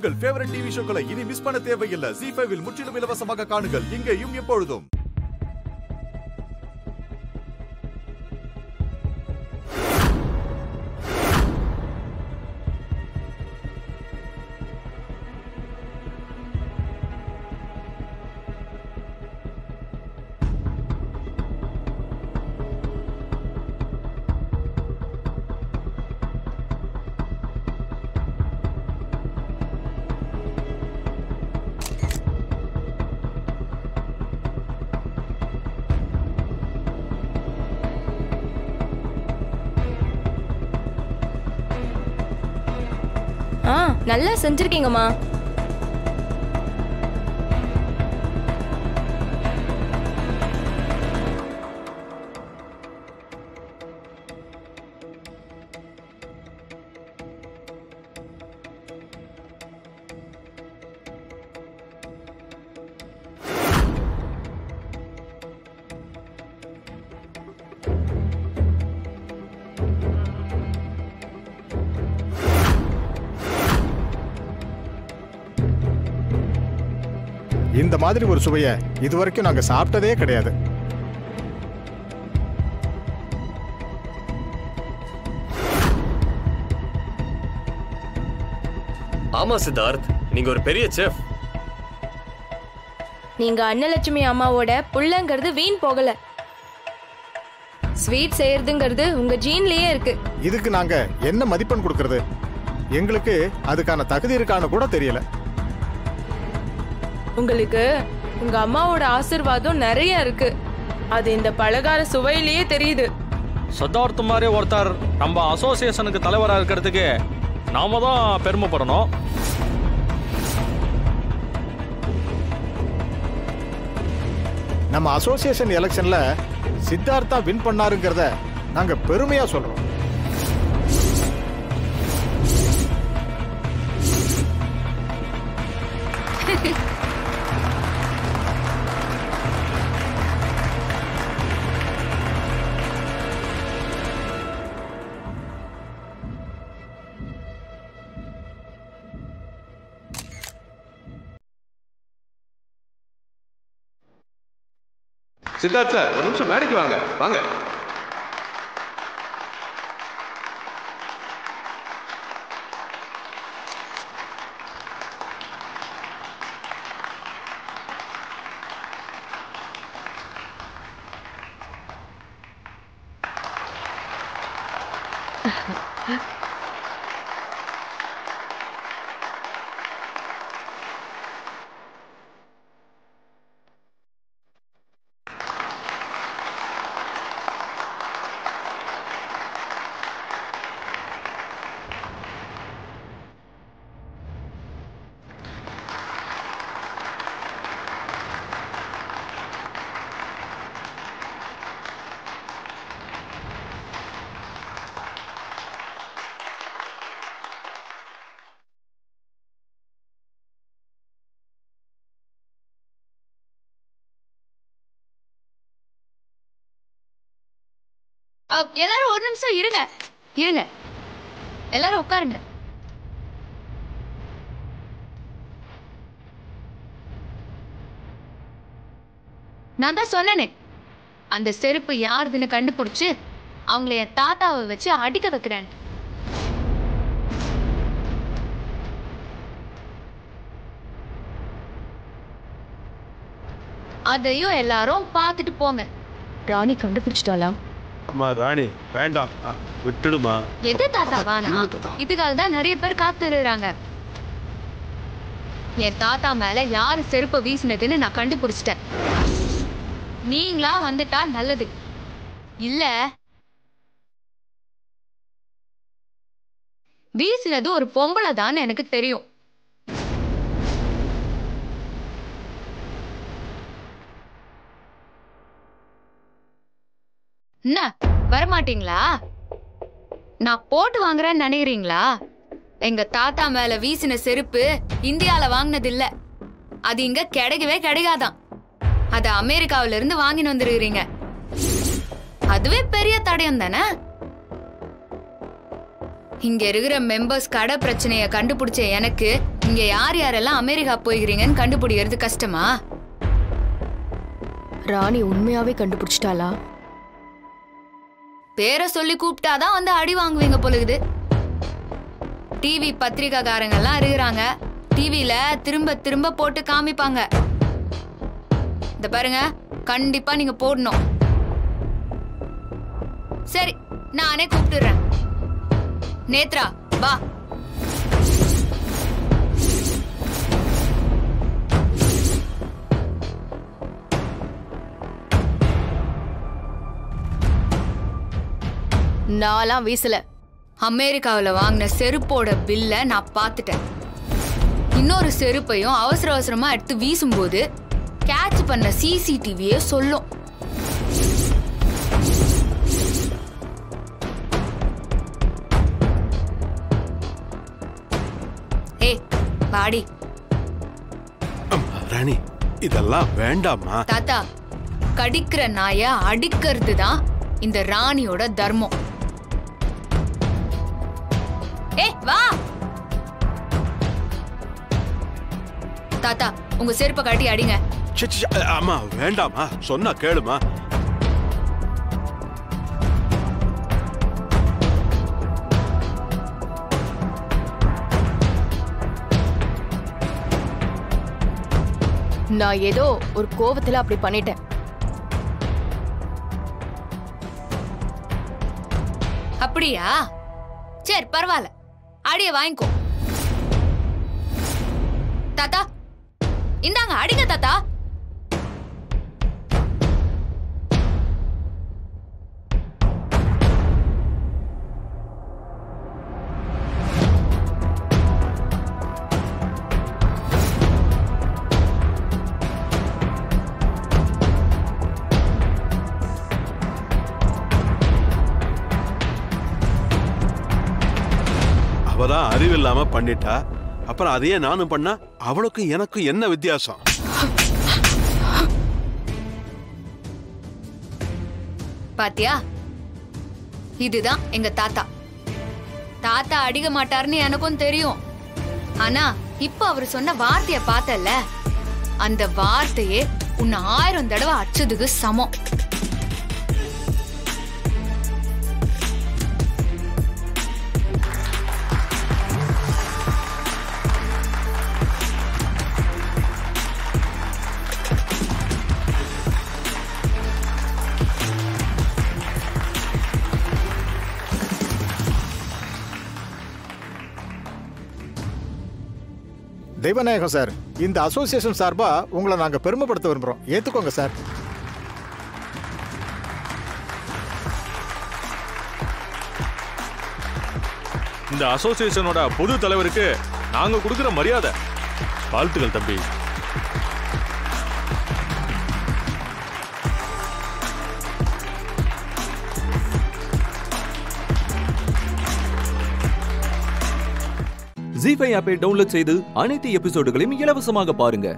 உங்கள் favourite TV ஷோக்களை இனி miss பண்ண தேவையில்லை. ZEE5 இல் முற்றிலும் இலவசமாக காணுங்கள், இங்கேயும் எப்பொழுதும். நல்லா செஞ்சிருக்கீங்கம்மா. இந்த மாதிரி ஒரு சுவையை இதுவரைக்கும் நாங்க சாப்பிட்டதே கிடையாது. ஆமா சித்தார்த், நீங்க ஒரு பெரிய செஃப். நீங்க அன்னலட்சுமி அம்மாவோட புள்ளங்கிறது வீண் போகல. ஸ்வீட் செய்யறதுங்கிறது உங்க ஜீன்லயே இருக்கு. இதுக்கு நாங்க என்ன மதிப்பெண் கொடுக்கறது? எங்களுக்கு அதுக்கான தகுதி இருக்கான்னு கூட தெரியல. உங்களுக்கு உங்க அம்மாவோட ஆசீர்வாதம் நிறைய இருக்கு. அது இந்த பலகார சுவையிலேயே தெரியுது. சித்தார்த் மாதிரி ஒருத்தர் நம்ம அசோசியேஷனுக்கு தலைவராக இருக்கிறதுக்கு நாம தான் பெருமைப்படணும். நம்ம அசோசியேஷன் எலெக்ஷன்ல சித்தார்த்தா வின் பண்ணாருங்கிறத நாங்க பெருமையா சொல்றோம். சித்தார்த் சார், ஒரு நிமிஷம் மேடைக்கு வாங்க. வாங்க. எல்லாரும் ஒரு நிமிஷம் இருங்க. எல்லாரும் உட்காருங்க. நான் தான் சொன்னேனே, அந்த செருப்பு யாருதுன்னு கண்டுபிடிச்சு அவங்கள என் தாத்தாவை வச்சு அடிக்க வைக்கிறேன். அதையும் எல்லாரும் பார்த்துட்டு போங்க. ராணி கண்டுபிடிச்சிட்டாலாம். அம்மா ராணி வேண்டாம், விட்டுடுமா. எது தாத்தாவா? இதுக்காக தான் நிறைய பேர் காத்துறாங்க. என் தாத்தா மேல யாரு செருப்பை வீசினதுன்னு நான் கண்டுபிடிச்சிட்டேன். நீங்களா வந்துட்டா நல்லது. இல்ல வீசினது ஒரு பொம்பளை தான் எனக்கு தெரியும். என்ன வரமாட்டீங்களா? நான் போட்டு வாங்குறேன்னு நினைக்கிறீங்களா? எங்க தாத்தா மேல வீசின செருப்பு இந்தியால வாங்கினது இல்ல. அது இங்க கிடைக்கவே கிடைக்காதான். அத அமெரிக்காவில இருந்து வாங்கின்னு வந்துருக்கீங்க. அதுவே பெரிய தடயம் தானே. இங்க இருக்கிற மெம்பர்ஸ் கடை பிரச்சனைய கண்டுபிடிச்ச எனக்கு இங்க யார் யாரெல்லாம் அமெரிக்கா போய்கிறீங்கன்னு கண்டுபிடிக்கிறது கஷ்டமா? ராணி உண்மையாவே கண்டுபிடிச்சிட்டாளா? பேரை சொல்லி கூப்பிட்டாதான் வந்து அடி வாங்குவீங்க பொழுது. டிவி பத்திரிகாரங்கெல்லாம் இருக்கிறாங்க. டிவில திரும்ப திரும்ப போட்டு காமிப்பாங்க. இந்த பாருங்க, கண்டிப்பா நீங்க போடணும். சரி, நானே கூப்பிட்டுறேன். நேத்ரா வா. நான்லாம் வீசல. அமெரிக்காவில் வாங்கின செருப்போட பில்ல நான் பார்த்துட்டேன். இன்னொரு செருப்பையும் அவசர அவசரமா எடுத்து வீசும்போது கேட்ச் பண்ண சிசிடிவியே சொல்லும். ஏய் வாடி. ராணி, இதெல்லாம் வேண்டாமா? தாத்தா, கடிக்கிற நாய அடிக்கிறது தான் இந்த ராணியோட தர்மம். ஏய் வா. தாத்தா, உங்க செருப்பை காட்டி அடிங்க. அம்மா வேண்டாமா, சொன்னா கேளுமா. நான் ஏதோ ஒரு கோவத்துல அப்படி பண்ணிட்டேன். அப்படியா? சரி பரவாயில்ல, அடிய வாங்கிக்கோ. தாத்தா இந்தாங்க, அடிங்க தாத்தா. அவதான் அறிவில்லாம பண்ணிட்டா, அப்புறம் அதையே நானும் பண்ணா அவளுக்கும் எனக்கும் என்ன வித்தியாசம்? பாத்தியா, இதுதான் எங்க தாத்தா. தாத்தா அடிக்க மாட்டாருன்னு எனக்கும் தெரியும். ஆனா இப்ப அவர் சொன்ன வார்த்தைய பார்த்தல, அந்த வார்த்தையே உன்னை 1000 தடவை அடிச்சதுக்கு சமம். தெய்வநாயகம் சார், இந்த அசோசியேஷன் சார்பா உங்களை நாங்க பெருமைப்படுத்த விரும்புறோம். ஏத்துக்கோங்க சார். இந்த அசோசியேஷனோட பொது தலைவருக்கு நாங்க கொடுக்கிற மரியாதை. வாழ்த்துக்கள் தம்பி. ZEE5 ஆப்பை டவுன்லோட் செய்து அனைத்து எபிசோடுகளையும் இலவசமாக பாருங்க.